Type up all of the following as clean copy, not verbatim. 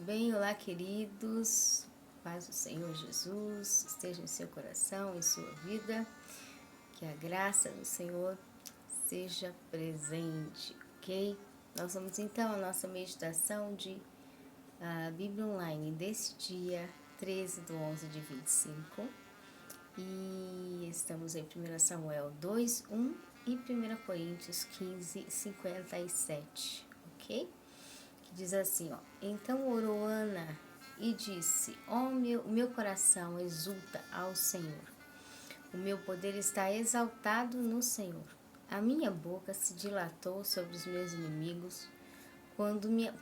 bem? Olá, queridos. Paz do Senhor Jesus esteja em seu coração, em sua vida. Que a graça do Senhor seja presente, ok? Nós vamos então à nossa meditação de Bíblia Online desse dia 13 de 11 de 25. E estamos em 1 Samuel 2, 1 e 1 Coríntios 15, 57, ok? Que diz assim, ó: Então orou Ana e disse: meu coração exulta ao Senhor. O meu poder está exaltado no Senhor. A minha boca se dilatou sobre os meus inimigos,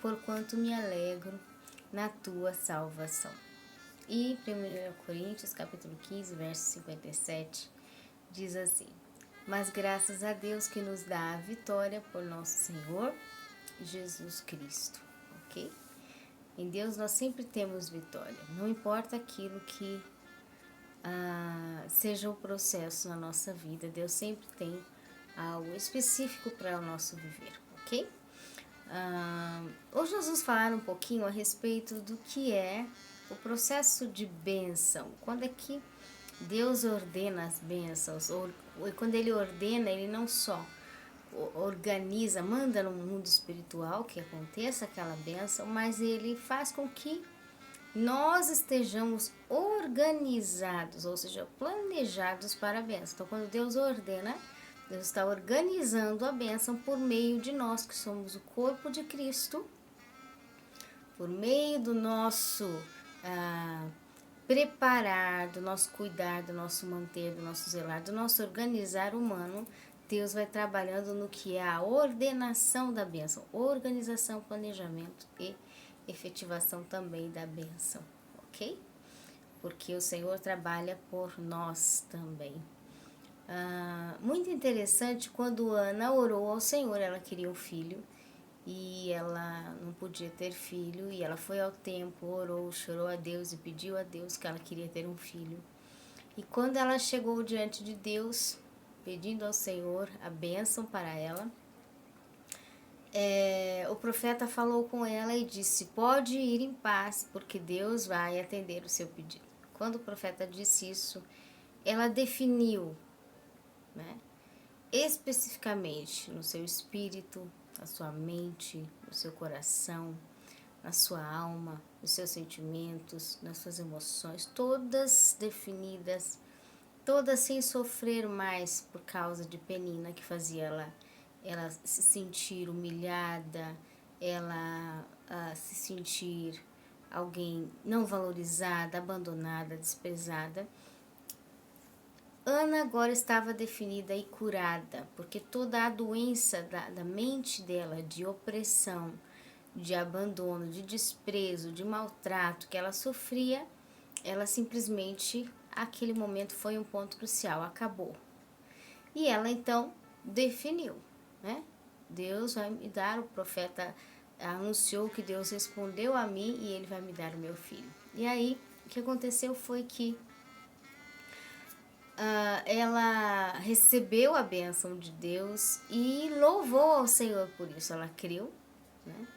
porquanto me alegro na tua salvação. E 1 Coríntios capítulo 15, verso 57, diz assim: Mas graças a Deus que nos dá a vitória por nosso Senhor Jesus Cristo, ok? Em Deus nós sempre temos vitória, não importa aquilo que seja o processo na nossa vida, Deus sempre tem algo específico para o nosso viver, ok? Hoje nós vamos falar um pouquinho a respeito do que é o processo de bênção. Quando é que Deus ordena as bênçãos, ou quando Ele ordena, Ele não só organiza, manda no mundo espiritual que aconteça aquela bênção, mas Ele faz com que nós estejamos organizados, ou seja, planejados para a bênção. Então, quando Deus ordena, Deus está organizando a bênção por meio de nós, que somos o corpo de Cristo, por meio do nosso preparar, do nosso cuidar, do nosso manter, do nosso zelar, do nosso organizar humano. Deus vai trabalhando no que é a ordenação da bênção, organização, planejamento e efetivação também da bênção, ok? Porque o Senhor trabalha por nós também. Muito interessante, quando Ana orou ao Senhor, ela queria um filho e ela não podia ter filho, e ela foi ao templo, orou, chorou a Deus e pediu a Deus que ela queria ter um filho. E quando ela chegou diante de Deus, pedindo ao Senhor a bênção para ela, o profeta falou com ela e disse: pode ir em paz, porque Deus vai atender o seu pedido. Quando o profeta disse isso, ela definiu, né, especificamente no seu espírito, na sua mente, no seu coração, na sua alma, nos seus sentimentos, nas suas emoções, todas definidas, todas sem sofrer mais por causa de Penina, que fazia ela se sentir humilhada, ela se sentir alguém não valorizada, abandonada, desprezada. Ana agora estava definida e curada, porque toda a doença da mente dela, de opressão, de abandono, de desprezo, de maltrato que ela sofria, ela simplesmente, aquele momento foi um ponto crucial, acabou. E ela então definiu, né? Deus vai me dar, o profeta anunciou que Deus respondeu a mim e Ele vai me dar o meu filho. E aí, o que aconteceu foi que ela recebeu a bênção de Deus e louvou ao Senhor por isso. Ela creu, né,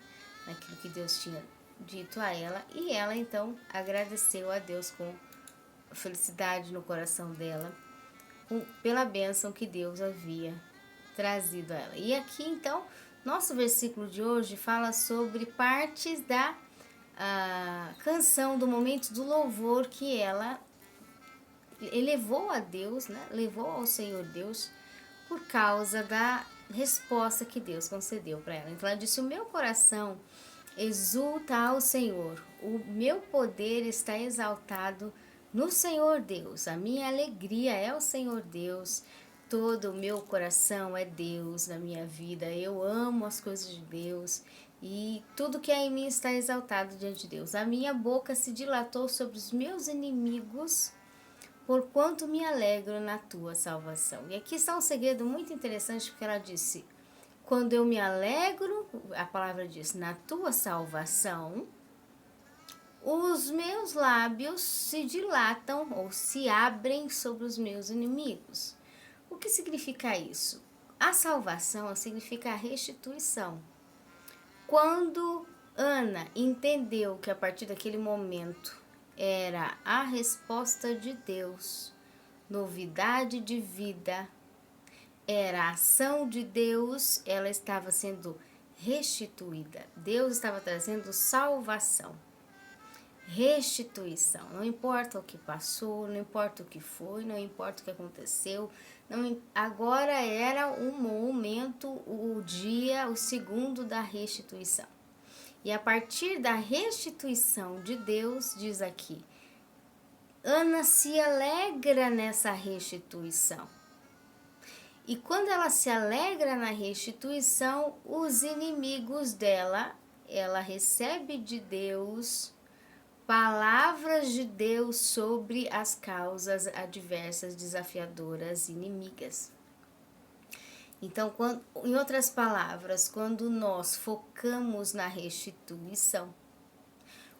naquilo que Deus tinha dito a ela, e ela então agradeceu a Deus com felicidade no coração dela, pela bênção que Deus havia trazido a ela. E aqui então, nosso versículo de hoje fala sobre partes da canção, do momento do louvor que ela elevou a Deus, né? Levou ao Senhor Deus, por causa da resposta que Deus concedeu para ela. Então ela disse: o meu coração exulta ao Senhor, o meu poder está exaltado no Senhor Deus, a minha alegria é o Senhor Deus, todo o meu coração é Deus na minha vida, eu amo as coisas de Deus e tudo que há em mim está exaltado diante de Deus. A minha boca se dilatou sobre os meus inimigos, porquanto me alegro na tua salvação. E aqui está um segredo muito interessante, porque ela disse: quando eu me alegro, a palavra diz, na tua salvação, os meus lábios se dilatam ou se abrem sobre os meus inimigos. O que significa isso? A salvação significa a restituição. Quando Ana entendeu que a partir daquele momento era a resposta de Deus, novidade de vida, era a ação de Deus, ela estava sendo restituída. Deus estava trazendo salvação, restituição. Não importa o que passou, não importa o que foi, não importa o que aconteceu. Agora era o momento, o dia, o segundo da restituição. E a partir da restituição de Deus, diz aqui, Ana se alegra nessa restituição. E quando ela se alegra na restituição, os inimigos dela, ela recebe de Deus palavras de Deus sobre as causas adversas, desafiadoras, inimigas. Então, em outras palavras, quando nós focamos na restituição,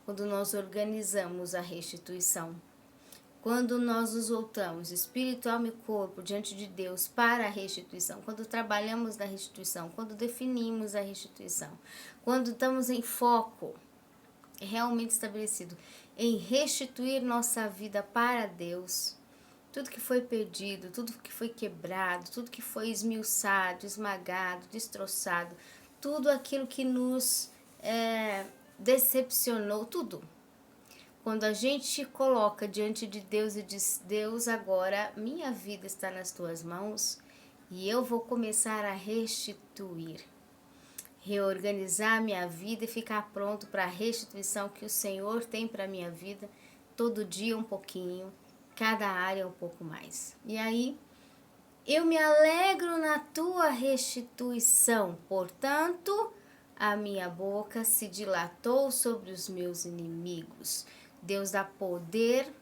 quando nós organizamos a restituição, quando nós nos voltamos, espírito, alma e corpo, diante de Deus para a restituição, quando trabalhamos na restituição, quando definimos a restituição, quando estamos em foco realmente estabelecido em restituir nossa vida para Deus, tudo que foi perdido, tudo que foi quebrado, tudo que foi esmiuçado, esmagado, destroçado, tudo aquilo que nos decepcionou, tudo. Quando a gente coloca diante de Deus e diz, Deus, agora minha vida está nas tuas mãos e eu vou começar a restituir, reorganizar minha vida e ficar pronto para a restituição que o Senhor tem para minha vida, todo dia um pouquinho, cada área um pouco mais. E aí, eu me alegro na tua restituição, portanto, a minha boca se dilatou sobre os meus inimigos. Deus dá poder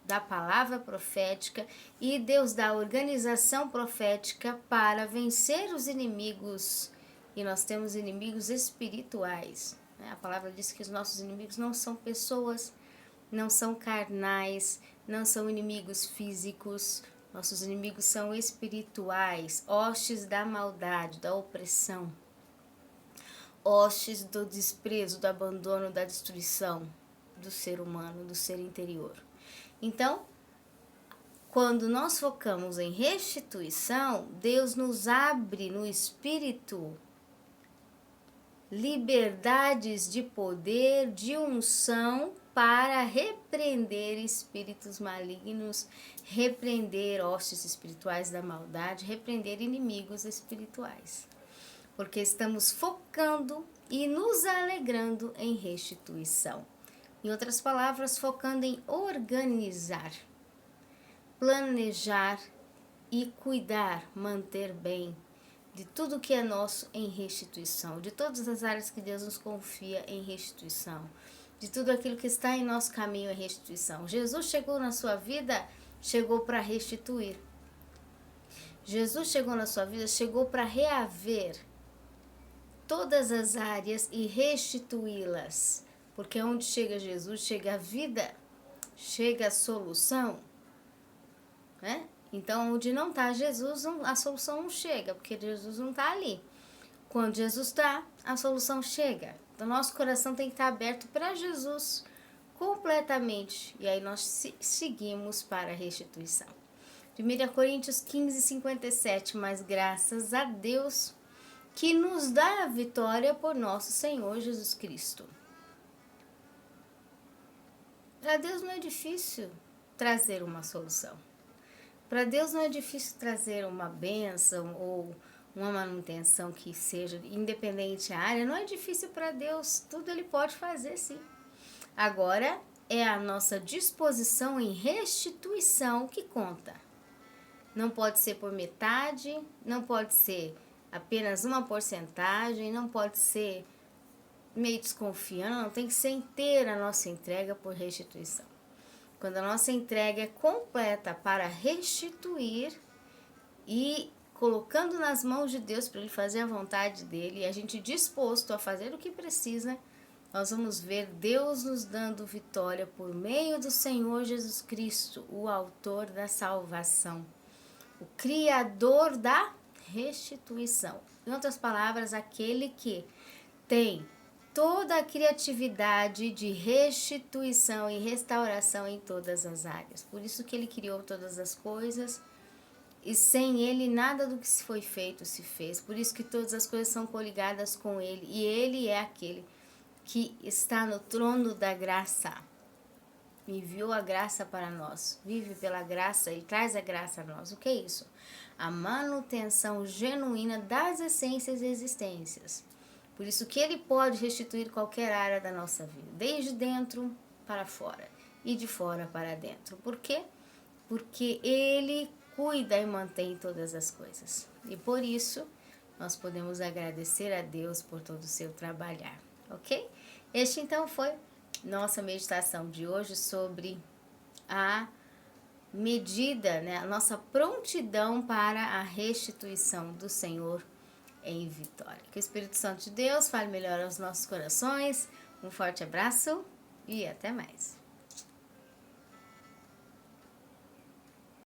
da palavra profética e Deus dá organização profética para vencer os inimigos. E nós temos inimigos espirituais. A palavra diz que os nossos inimigos não são pessoas, não são carnais, não são inimigos físicos, nossos inimigos são espirituais, hostes da maldade, da opressão, hostes do desprezo, do abandono, da destruição do ser humano, do ser interior. Então, quando nós focamos em restituição, Deus nos abre no espírito liberdades de poder, de unção, para repreender espíritos malignos, repreender hostes espirituais da maldade, repreender inimigos espirituais. Porque estamos focando e nos alegrando em restituição. Em outras palavras, focando em organizar, planejar e cuidar, manter bem de tudo que é nosso em restituição, de todas as áreas que Deus nos confia em restituição, de tudo aquilo que está em nosso caminho em restituição. Jesus chegou na sua vida, chegou para restituir. Jesus chegou na sua vida, chegou para reaver todas as áreas e restituí-las. Porque onde chega Jesus, chega a vida, chega a solução, né? Então, onde não está Jesus, a solução não chega, porque Jesus não está ali. Quando Jesus está, a solução chega. Então, nosso coração tem que estar aberto para Jesus completamente. E aí nós seguimos para a restituição. 1 Coríntios 15, 57. Mas graças a Deus que nos dá a vitória por nosso Senhor Jesus Cristo. Para Deus não é difícil trazer uma solução. Para Deus não é difícil trazer uma bênção ou uma manutenção que seja independente da área. Não é difícil para Deus, tudo Ele pode fazer, sim. Agora é a nossa disposição em restituição que conta. Não pode ser por metade, não pode ser apenas uma porcentagem, não pode ser meio desconfiando, não, tem que ser inteira a nossa entrega por restituição. Quando a nossa entrega é completa para restituir e colocando nas mãos de Deus para Ele fazer a vontade dEle, e a gente disposto a fazer o que precisa, nós vamos ver Deus nos dando vitória por meio do Senhor Jesus Cristo, o autor da salvação, o criador da restituição. Em outras palavras, aquele que tem toda a criatividade de restituição e restauração em todas as áreas. Por isso que ele criou todas as coisas, e sem ele nada do que foi feito se fez. Por isso que todas as coisas são coligadas com ele, e ele é aquele que está no trono da graça. Enviou a graça para nós, vive pela graça, ele traz a graça a nós. O que é isso? A manutenção genuína das essências e existências. Por isso que ele pode restituir qualquer área da nossa vida, desde dentro para fora e de fora para dentro. Por quê? Porque ele cuida e mantém todas as coisas. E por isso, nós podemos agradecer a Deus por todo o seu trabalhar, ok? Este então foi nossa meditação de hoje sobre a medida, né, a nossa prontidão para a restituição do Senhor em vitória. Que o Espírito Santo de Deus fale melhor aos nossos corações. Um forte abraço e até mais.